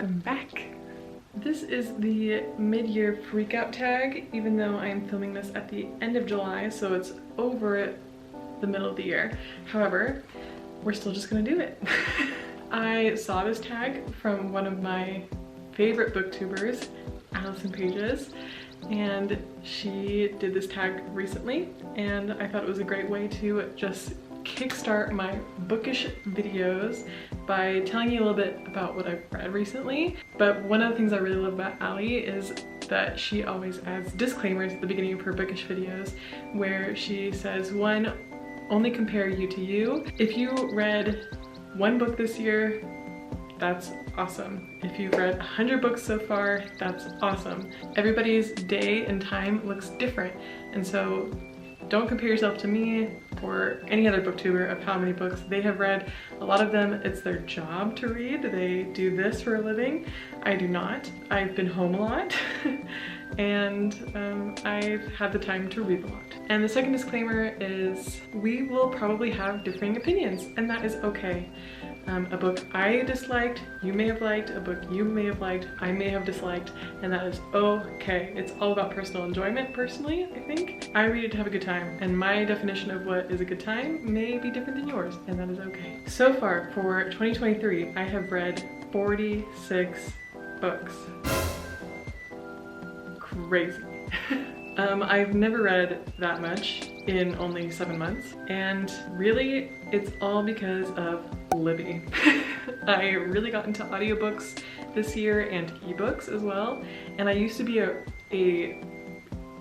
welcome back. This is the mid-year freakout tag, even though I am filming this at the end of July, so it's over the middle of the year. However, we're still just gonna do it. I saw this tag from one of my favorite booktubers, Allison Pages, and she did this tag recently, and I thought it was a great way to just kickstart my bookish videos by telling you a little bit about what I've read recently. But one of the things I really love about Allie is that she always adds disclaimers at the beginning of her bookish videos where she says, one, only compare you to you. If you read one book this year, that's awesome. If you've read 100 books so far, that's awesome. Everybody's day and time looks different, and so don't compare yourself to me or any other booktuber of how many books they have read. A lot of them, it's their job to read. They do this for a living. I do not. I've been home a lot and I've had the time to read a lot. And the second disclaimer is we will probably have differing opinions, and that is okay. A book I disliked, you may have liked. A book you may have liked, I may have disliked, and that is okay. It's all about personal enjoyment, personally, I think. I read it to have a good time, and my definition of what is a good time may be different than yours, and that is okay. So far, for 2023, I have read 46 books. Crazy. I've never read that much in only 7 months, and really it's all because of Libby. I really got into audiobooks this year and ebooks as well, and I used to be a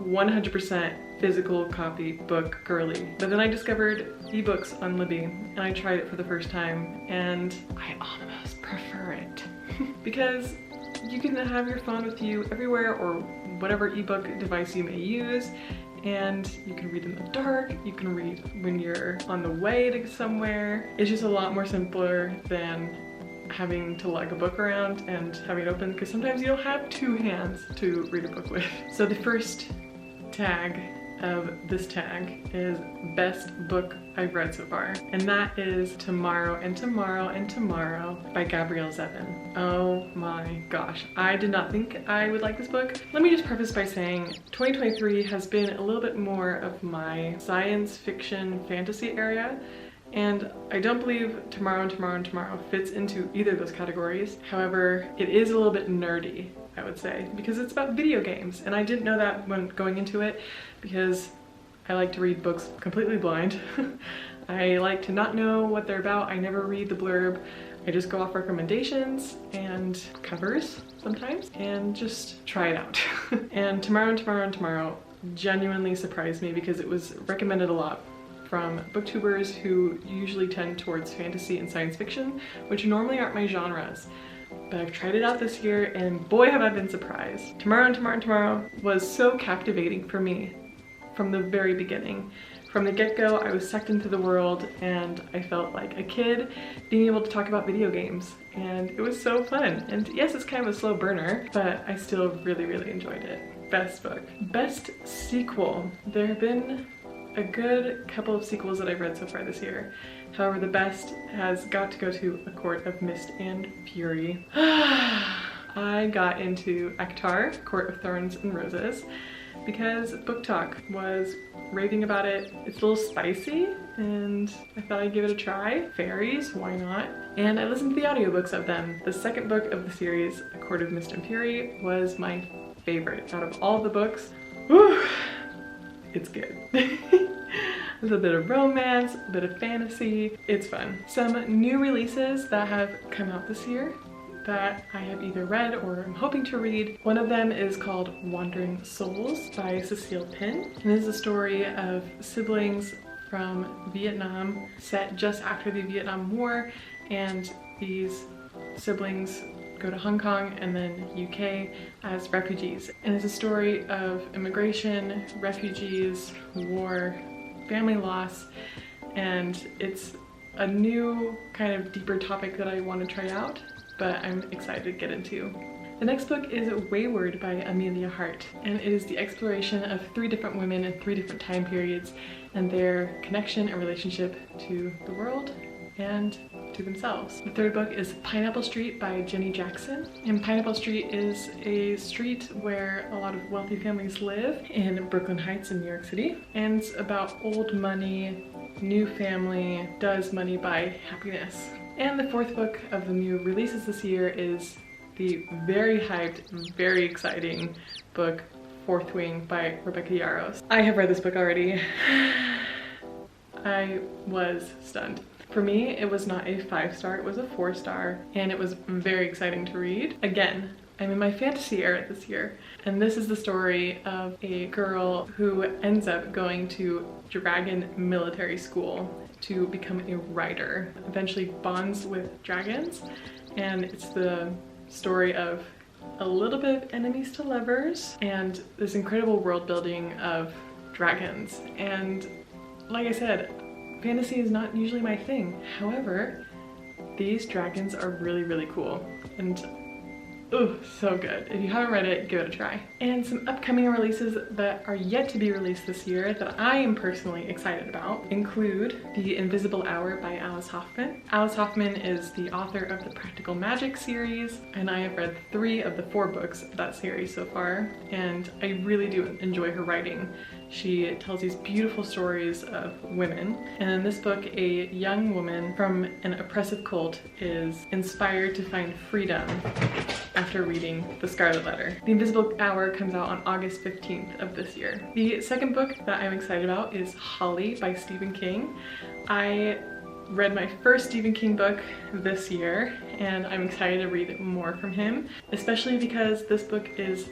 100% physical copy book girly, but then I discovered ebooks on Libby and I tried it for the first time and I almost prefer it because you can have your phone with you everywhere, or whatever ebook device you may use, and you can read in the dark, you can read when you're on the way to somewhere. It's just a lot more simpler than having to lug a book around and having it open, because sometimes you don't have two hands to read a book with. So the first tag of this tag is best book I've read so far, and that is Tomorrow and Tomorrow and Tomorrow by Gabrielle Zevin. Oh my gosh, I did not think I would like this book. Let me just preface by saying 2023 has been a little bit more of my science fiction fantasy area, and I don't believe Tomorrow and Tomorrow and Tomorrow fits into either of those categories. However, it is a little bit nerdy, I would say, because it's about video games, and I didn't know that when going into it because I like to read books completely blind. I like to not know what they're about. I never read the blurb. I just go off recommendations and covers sometimes and just try it out. And Tomorrow and Tomorrow and Tomorrow genuinely surprised me because it was recommended a lot from booktubers who usually tend towards fantasy and science fiction, which normally aren't my genres. But I've tried it out this year and boy have I been surprised. Tomorrow and Tomorrow and Tomorrow was so captivating for me from the very beginning. From the get-go, I was sucked into the world and I felt like a kid being able to talk about video games, and it was so fun. And yes, it's kind of a slow burner, but I still really, really enjoyed it. Best book. Best sequel. There have been a good couple of sequels that I've read so far this year. However, the best has got to go to A Court of Mist and Fury. I got into Akhtar, Court of Thorns and Roses, because Book Talk was raving about it. It's a little spicy and I thought I'd give it a try. Fairies, why not? And I listened to the audiobooks of them. The second book of the series, A Court of Mist and Fury, was my favorite out of all the books. Whew, it's good. There's a bit of romance, a bit of fantasy. It's fun. Some new releases that have come out this year that I have either read or I'm hoping to read. One of them is called Wandering Souls by Cecile Pin. And it is a story of siblings from Vietnam set just after the Vietnam War, and these siblings go to Hong Kong and then UK as refugees. And it's a story of immigration, refugees, war, family loss, and it's a new kind of deeper topic that I want to try out, but I'm excited to get into. The next book is Wayward by Amelia Hart, and it is the exploration of 3 different women in 3 different time periods and their connection and relationship to the world and to themselves. The third book is Pineapple Street by Jenny Jackson. And Pineapple Street is a street where a lot of wealthy families live in Brooklyn Heights in New York City. And it's about old money, new family, does money buy happiness? And the fourth book of the new releases this year is the very hyped, very exciting book Fourth Wing by Rebecca Yarros. I have read this book already. I was stunned. For me, it was not a 5-star, it was a 4-star, and it was very exciting to read. Again, I'm in my fantasy era this year, and this is the story of a girl who ends up going to dragon military school to become a writer, eventually bonds with dragons, and it's the story of a little bit of enemies to lovers and this incredible world building of dragons. And like I said, fantasy is not usually my thing. However, these dragons are really, really cool. And oh, so good. If you haven't read it, give it a try. And some upcoming releases that are yet to be released this year that I am personally excited about include The Invisible Hour by Alice Hoffman. Alice Hoffman is the author of the Practical Magic series, and I have read 3 of the 4 books of that series so far, and I really do enjoy her writing. She tells these beautiful stories of women, and in this book, a young woman from an oppressive cult is inspired to find freedom after reading The Scarlet Letter. The Invisible Hour comes out on August 15th of this year. The second book that I'm excited about is Holly by Stephen King. I read my first Stephen King book this year, and I'm excited to read more from him, especially because this book is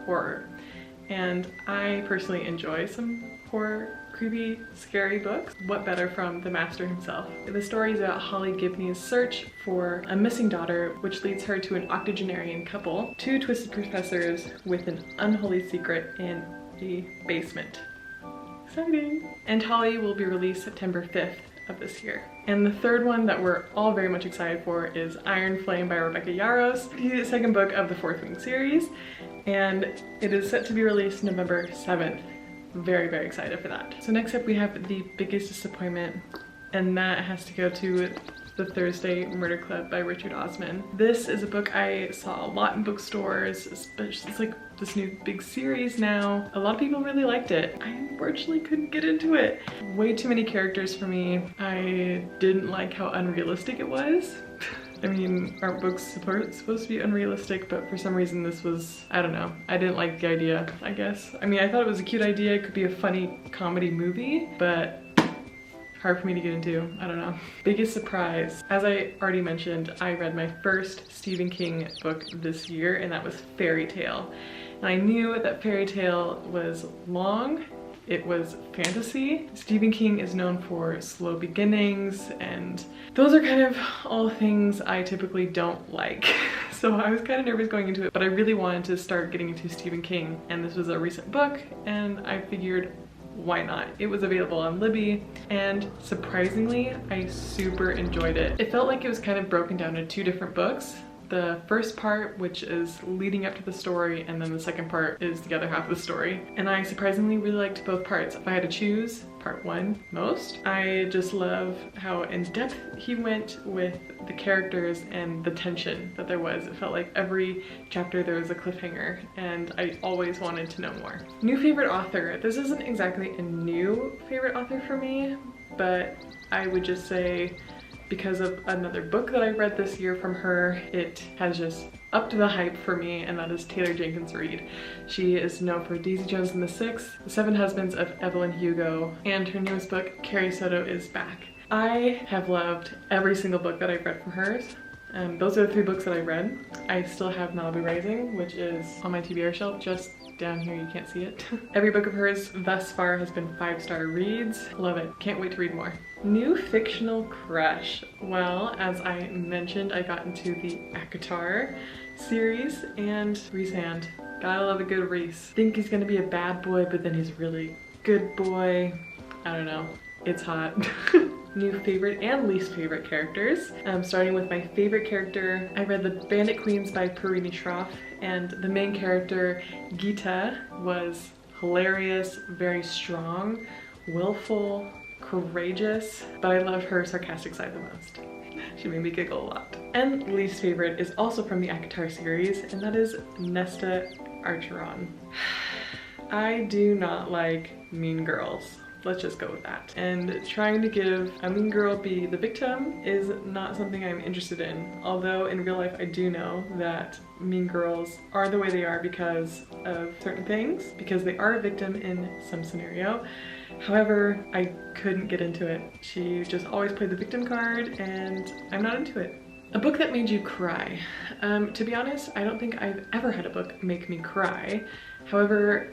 horror. And I personally enjoy some horror, creepy, scary books. What better from the master himself? The story is about Holly Gibney's search for a missing daughter, which leads her to an octogenarian couple, 2 twisted professors with an unholy secret in a basement. Exciting! And Holly will be released September 5th of this year. And the third one that we're all very much excited for is Iron Flame by Rebecca Yarros, the second book of the Fourth Wing series, and it is set to be released November 7th. Very, very excited for that. So next up we have The Biggest Disappointment, and that has to go to The Thursday Murder Club by Richard Osman. This is a book I saw a lot in bookstores, especially it's like this new big series now. A lot of people really liked it. I unfortunately couldn't get into it. Way too many characters for me. I didn't like how unrealistic it was. I mean, aren't books supposed to be unrealistic, but for some reason this was, I don't know. I didn't like the idea, I guess. I mean, I thought it was a cute idea. It could be a funny comedy movie, but hard for me to get into, I don't know. Biggest surprise. As I already mentioned, I read my first Stephen King book this year, and that was Fairy Tale. And I knew that Fairy Tale was long. It was fantasy. Stephen King is known for slow beginnings, and those are kind of all things I typically don't like. So I was kind of nervous going into it, but I really wanted to start getting into Stephen King, and this was a recent book, and I figured, why not? It was available on Libby, and surprisingly, I super enjoyed it. It felt like it was kind of broken down into 2 different books. The first part, which is leading up to the story, and then the second part is the other half of the story. And I surprisingly really liked both parts. If I had to choose part 1 most, I just love how in-depth he went with the characters and the tension that there was. It felt like every chapter there was a cliffhanger, and I always wanted to know more. New favorite author. This isn't exactly a new favorite author for me, but I would just say because of another book that I read this year from her, it has just upped the hype for me, and that is Taylor Jenkins Reid. She is known for Daisy Jones and the Six, The 7 Husbands of Evelyn Hugo, and her newest book, Carrie Soto is Back. I have loved every single book that I've read from hers. Those are the 3 books that I read. I still have Malibu Rising, which is on my TBR shelf just down here, you can't see it. Every book of hers thus far has been 5-star reads. Love it. Can't wait to read more. New fictional crush. Well, as I mentioned, I got into the ACOTAR series, and Rhysand. Gotta love a good Rhys. Think he's gonna be a bad boy, but then he's a really good boy. I don't know. It's hot. New favorite and least favorite characters. Starting with my favorite character, I read The Bandit Queens by Parini Shroff, and the main character, Gita, was hilarious, very strong, willful, courageous, but I love her sarcastic side the most. She made me giggle a lot. And least favorite is also from the ACOTAR series, and that is Nesta Archeron. I do not like mean girls. Let's just go with that. And trying to give a mean girl be the victim is not something I'm interested in. Although in real life I do know that mean girls are the way they are because of certain things, because they are a victim in some scenario. However, I couldn't get into it. She just always played the victim card and I'm not into it. A book that made you cry. To be honest, I don't think I've ever had a book make me cry. However,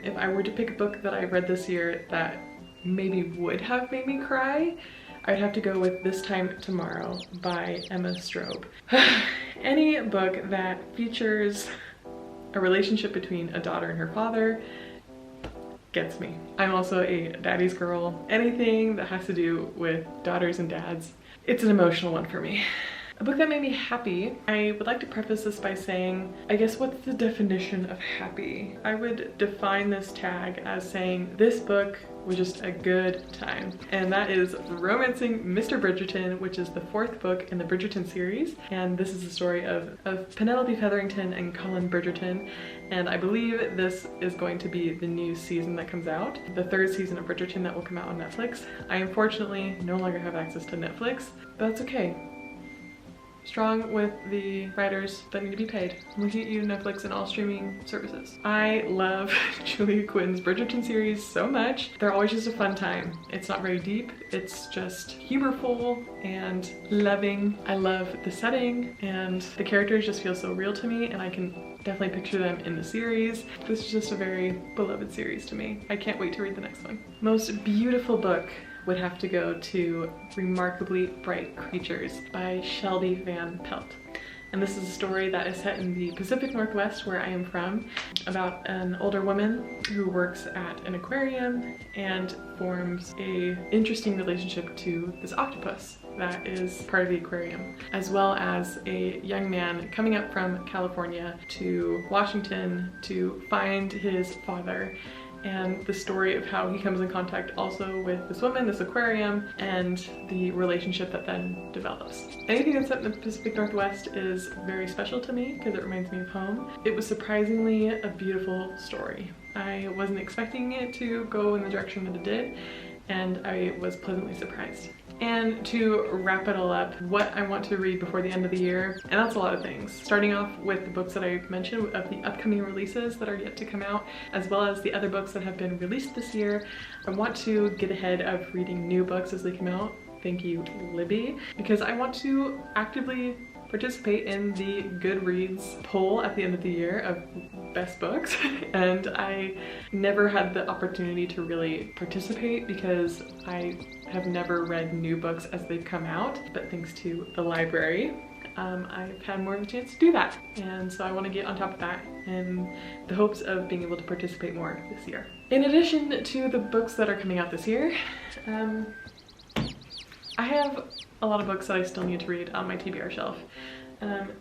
if I were to pick a book that I read this year that maybe would have made me cry, I'd have to go with This Time Tomorrow by Emma Straub. Any book that features a relationship between a daughter and her father gets me. I'm also a daddy's girl. Anything that has to do with daughters and dads, it's an emotional one for me. A book that made me happy. I would like to preface this by saying, I guess what's the definition of happy? I would define this tag as saying this book was just a good time. And that is Romancing Mr. Bridgerton, which is the 4th book in the Bridgerton series. And this is the story of Penelope Featherington and Colin Bridgerton. And I believe this is going to be the new season that comes out, the 3rd season of Bridgerton that will come out on Netflix. I unfortunately no longer have access to Netflix, but that's okay. Strong with the writers that need to be paid. Look at you, Netflix and all streaming services. I love Julia Quinn's Bridgerton series so much. They're always just a fun time. It's not very deep. It's just humorful and loving. I love the setting and the characters just feel so real to me, and I can definitely picture them in the series. This is just a very beloved series to me. I can't wait to read the next one. Most beautiful book would have to go to Remarkably Bright Creatures by Shelby Van Pelt. And this is a story that is set in the Pacific Northwest, where I am from, about an older woman who works at an aquarium and forms a interesting relationship to this octopus that is part of the aquarium, as well as a young man coming up from California to Washington to find his father, and the story of how he comes in contact also with this woman, this aquarium, and the relationship that then develops. Anything that's set in the Pacific Northwest is very special to me because it reminds me of home. It was surprisingly a beautiful story. I wasn't expecting it to go in the direction that it did, and I was pleasantly surprised. And to wrap it all up, what I want to read before the end of the year, and that's a lot of things. Starting off with the books that I mentioned of the upcoming releases that are yet to come out, as well as the other books that have been released this year. I want to get ahead of reading new books as they come out. Thank you, Libby, because I want to actively participate in the Goodreads poll at the end of the year of best books, and I never had the opportunity to really participate because I have never read new books as they've come out, but thanks to the library, I've had more of a chance to do that, and so I want to get on top of that in the hopes of being able to participate more this year. In addition to the books that are coming out this year, I have a lot of books that I still need to read on my TBR shelf.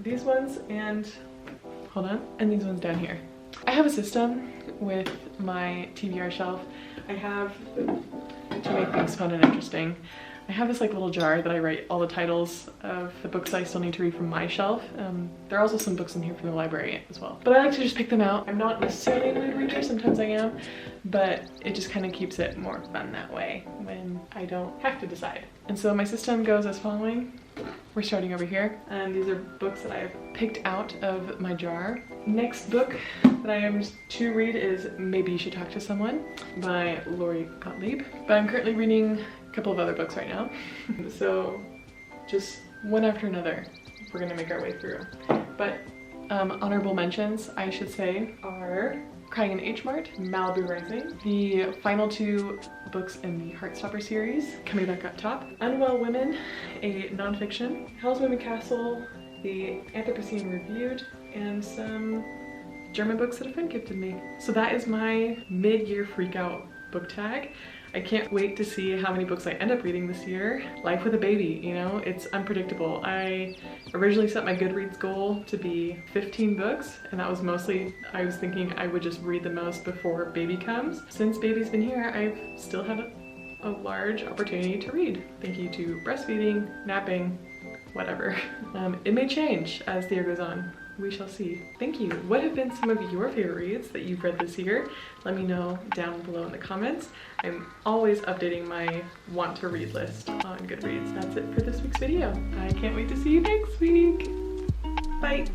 These ones and, hold on, and these ones down here. I have a system with my TBR shelf. I have, to make things fun and interesting, I have this like little jar that I write all the titles of the books I still need to read from my shelf. There are also some books in here from the library as well. But I like to just pick them out. I'm not necessarily a mood reader, sometimes I am, but it just kind of keeps it more fun that way when I don't have to decide. And so my system goes as following. We're starting over here, and these are books that I have picked out of my jar. Next book that I am to read is Maybe You Should Talk to Someone by Lori Gottlieb. But I'm currently reading a couple of other books right now. So just one after another, we're gonna make our way through. But honorable mentions, I should say, are Crying in H Mart, Malibu Rising, the final 2 books in the Heartstopper series, coming back up top, Unwell Women, a nonfiction, Hell's Moving Castle, the Anthropocene Reviewed, and some German books that a friend gifted me. So that is my mid-year freakout book tag. I can't wait to see how many books I end up reading this year. Life with a baby, you know, it's unpredictable. I originally set my Goodreads goal to be 15 books, and that was mostly, I was thinking I would just read the most before baby comes. Since baby's been here, I've still had a large opportunity to read. Thank you to breastfeeding, napping, whatever. It may change as the year goes on. We shall see. Thank you. What have been some of your favorite reads that you've read this year? Let me know down below in the comments. I'm always updating my want to read list on Goodreads. That's it for this week's video. I can't wait to see you next week. Bye.